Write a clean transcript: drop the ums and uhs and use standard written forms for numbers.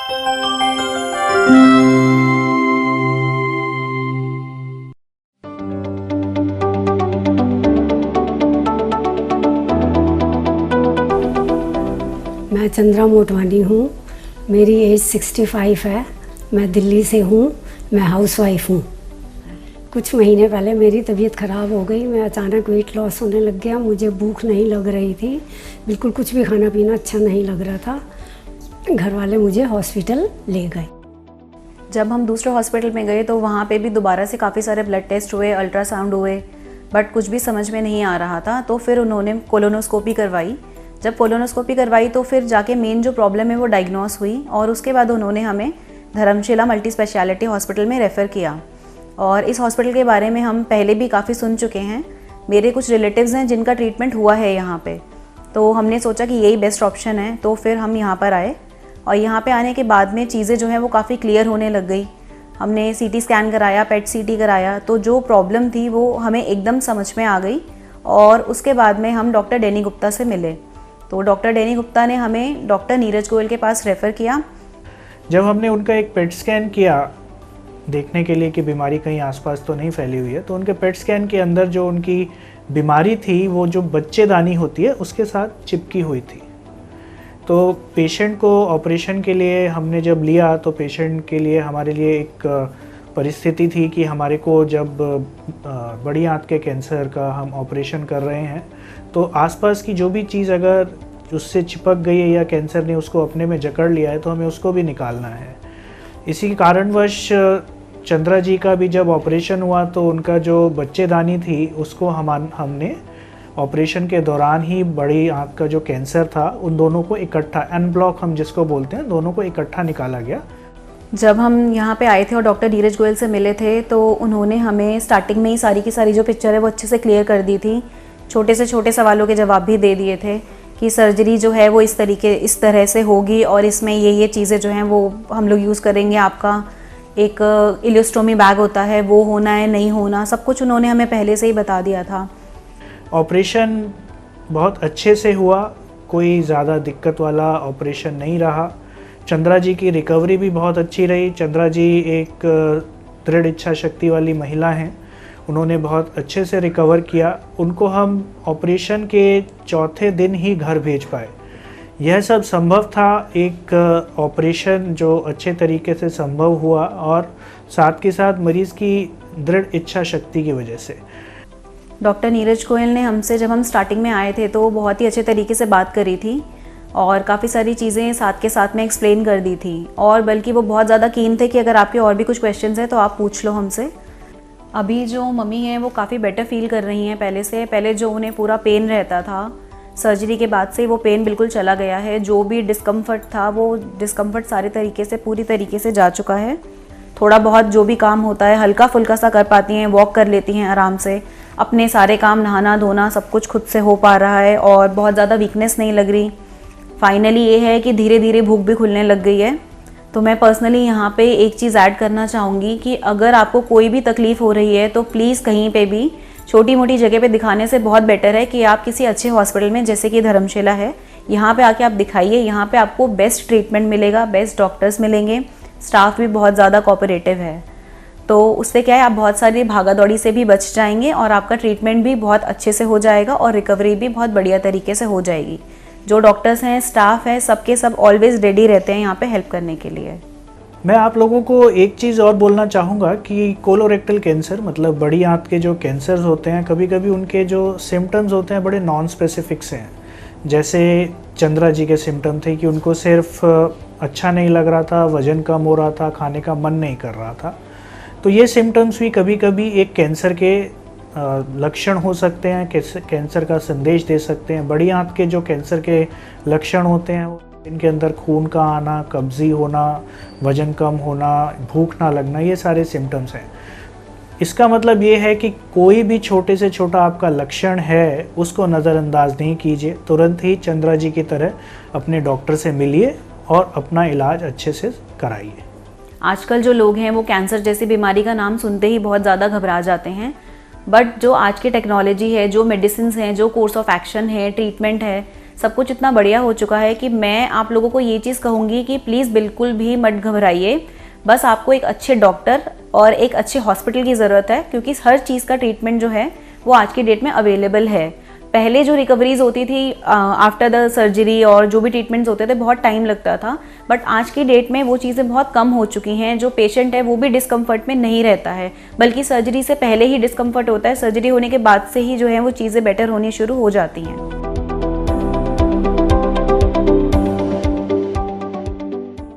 मैं चंद्रा मोटवानी हूँ। मेरी एज 65 है। मैं दिल्ली से हूँ। मैं हाउसवाइफ हूँ। कुछ महीने पहले मेरी तबीयत ख़राब हो गई। मैं अचानक वेट लॉस होने लग गया। मुझे भूख नहीं लग रही थी, बिल्कुल कुछ भी खाना पीना अच्छा नहीं लग रहा था। घर वाले मुझे हॉस्पिटल ले गए। जब हम दूसरे हॉस्पिटल में गए तो वहाँ पे भी दोबारा से काफ़ी सारे ब्लड टेस्ट हुए, अल्ट्रासाउंड हुए, बट कुछ भी समझ में नहीं आ रहा था। तो फिर उन्होंने कोलोनोस्कोपी करवाई। जब कोलोनोस्कोपी करवाई तो फिर जाके मेन जो प्रॉब्लम है वो डायग्नोस हुई और उसके बाद उन्होंने हमें धर्मशिला मल्टी स्पेशलिटी हॉस्पिटल में रेफ़र किया। और इस हॉस्पिटल के बारे में हम पहले भी काफ़ी सुन चुके हैं। मेरे कुछ रिलेटिव्स हैं जिनका ट्रीटमेंट हुआ है यहाँ पे, तो हमने सोचा कि यही बेस्ट ऑप्शन है। तो फिर हम यहाँ पर आए और यहाँ पे आने के बाद में चीज़ें जो हैं वो काफ़ी क्लियर होने लग गई। हमने सीटी स्कैन कराया, पेट सीटी कराया, तो जो प्रॉब्लम थी वो हमें एकदम समझ में आ गई। और उसके बाद में हम डॉक्टर डैनी गुप्ता से मिले, तो डॉक्टर डैनी गुप्ता ने हमें डॉक्टर नीरज गोयल के पास रेफ़र किया। जब हमने उनका एक पेट स्कैन किया देखने के लिए कि बीमारी कहीं आसपास तो नहीं फैली हुई है, तो उनके पेट स्कैन के अंदर जो उनकी बीमारी थी वो जो बच्चेदानी होती है उसके साथ चिपकी हुई थी। तो पेशेंट को ऑपरेशन के लिए हमने जब लिया तो पेशेंट के लिए हमारे लिए एक परिस्थिति थी कि हमारे को जब बड़ी आंत के कैंसर का हम ऑपरेशन कर रहे हैं तो आसपास की जो भी चीज़ अगर उससे चिपक गई है या कैंसर ने उसको अपने में जकड़ लिया है तो हमें उसको भी निकालना है। इसी कारणवश चंद्रा जी का भी जब ऑपरेशन हुआ तो उनका जो बच्चेदानी थी उसको हमने ऑपरेशन के दौरान ही बड़ी आंत का जो कैंसर था उन दोनों को इकट्ठा, एन ब्लॉक हम जिसको बोलते हैं, दोनों को इकट्ठा निकाला गया। जब हम यहाँ पे आए थे और डॉक्टर नीरज गोयल से मिले थे तो उन्होंने हमें स्टार्टिंग में ही सारी की सारी जो पिक्चर है वो अच्छे से क्लियर कर दी थी। छोटे से छोटे सवालों के जवाब भी दे दिए थे कि सर्जरी जो है वो इस तरह से होगी और इसमें ये चीज़ें जो हैं वो हम लोग यूज़ करेंगे। आपका एक इलियोस्टोमी बैग होता है, वो होना है नहीं होना, सब कुछ उन्होंने हमें पहले से ही बता दिया था। ऑपरेशन बहुत अच्छे से हुआ, कोई ज़्यादा दिक्कत वाला ऑपरेशन नहीं रहा। चंद्रा जी की रिकवरी भी बहुत अच्छी रही। चंद्रा जी एक दृढ़ इच्छा शक्ति वाली महिला हैं, उन्होंने बहुत अच्छे से रिकवर किया। उनको हम ऑपरेशन के चौथे दिन ही घर भेज पाए। यह सब संभव था एक ऑपरेशन जो अच्छे तरीके से संभव हुआ और साथ के साथ मरीज़ की दृढ़ इच्छा शक्ति की वजह से। डॉक्टर नीरज गोयल ने हमसे जब हम स्टार्टिंग में आए थे तो बहुत ही अच्छे तरीके से बात करी थी और काफ़ी सारी चीज़ें साथ के साथ में एक्सप्लेन कर दी थी। और बल्कि वो बहुत ज़्यादा कीन थे कि अगर आपके और भी कुछ क्वेश्चंस हैं तो आप पूछ लो हमसे। अभी जो मम्मी हैं वो काफ़ी बेटर फील कर रही हैं पहले से। पहले जो उन्हें पूरा पेन रहता था, सर्जरी के बाद से वो पेन बिल्कुल चला गया है। जो भी डिस्कम्फर्ट था वो डिस्कम्फर्ट सारे तरीके से पूरी तरीके से जा चुका है। थोड़ा बहुत जो भी काम होता है हल्का फुल्का सा कर पाती हैं, वॉक कर लेती हैं आराम से, अपने सारे काम नहाना धोना सब कुछ खुद से हो पा रहा है और बहुत ज़्यादा वीकनेस नहीं लग रही। फाइनली ये है कि धीरे धीरे भूख भी खुलने लग गई है। तो मैं पर्सनली यहाँ पे एक चीज़ ऐड करना चाहूँगी कि अगर आपको कोई भी तकलीफ़ हो रही है तो प्लीज़ कहीं पे भी छोटी मोटी जगह पे दिखाने से बहुत बेटर है कि आप किसी अच्छे हॉस्पिटल में, जैसे कि धर्मशिला है, यहाँ पे आके आप दिखाइए। यहाँ पे आपको बेस्ट ट्रीटमेंट मिलेगा, बेस्ट डॉक्टर्स मिलेंगे, स्टाफ भी बहुत ज़्यादा कोऑपरेटिव है। तो उससे क्या है, आप बहुत सारी भागा दौड़ी से भी बच जाएंगे और आपका ट्रीटमेंट भी बहुत अच्छे से हो जाएगा और रिकवरी भी बहुत बढ़िया तरीके से हो जाएगी। जो डॉक्टर्स हैं, स्टाफ है, सबके सब ऑलवेज रेडी रहते हैं यहाँ पे हेल्प करने के लिए। मैं आप लोगों को एक चीज़ और बोलना चाहूँगा कि कोलोरेक्टल कैंसर मतलब बड़ी आंत के जो कैंसर्स होते हैं, कभी कभी उनके जो सिम्टम्स होते हैं बड़े नॉन स्पेसिफिक्स हैं। जैसे चंद्रा जी के सिम्टम थे कि उनको सिर्फ अच्छा नहीं लग रहा था, वज़न कम हो रहा था, खाने का मन नहीं कर रहा था। तो ये सिम्टम्स भी कभी कभी एक कैंसर के लक्षण हो सकते हैं, कैंसर का संदेश दे सकते हैं। बड़ी आंत के जो कैंसर के लक्षण होते हैं इनके अंदर खून का आना, कब्जी होना, वज़न कम होना, भूख ना लगना, ये सारे सिम्टम्स हैं। इसका मतलब ये है कि कोई भी छोटे से छोटा आपका लक्षण है उसको नज़रअंदाज नहीं कीजिए। तुरंत ही चंद्रा जी की तरह अपने डॉक्टर से मिलिए और अपना इलाज अच्छे से कराइए। आजकल जो लोग हैं वो कैंसर जैसी बीमारी का नाम सुनते ही बहुत ज़्यादा घबरा जाते हैं, बट जो आज की टेक्नोलॉजी है, जो मेडिसिन हैं, जो कोर्स ऑफ एक्शन है, ट्रीटमेंट है, सब कुछ इतना बढ़िया हो चुका है कि मैं आप लोगों को ये चीज़ कहूँगी कि प्लीज़ बिल्कुल भी मत घबराइए। बस आपको एक अच्छे डॉक्टर और एक अच्छे हॉस्पिटल की ज़रूरत है, क्योंकि हर चीज़ का ट्रीटमेंट जो है वो आज की डेट में अवेलेबल है। पहले जो रिकवरीज होती थी आफ्टर द सर्जरी और जो भी ट्रीटमेंट्स होते थे बहुत टाइम लगता था, बट आज की डेट में वो चीज़ें बहुत कम हो चुकी हैं। जो पेशेंट है वो भी डिस्कम्फर्ट में नहीं रहता है, बल्कि सर्जरी से पहले ही डिस्कम्फर्ट होता है, सर्जरी होने के बाद से ही जो है वो चीज़ें बेटर होनी शुरू हो जाती हैं।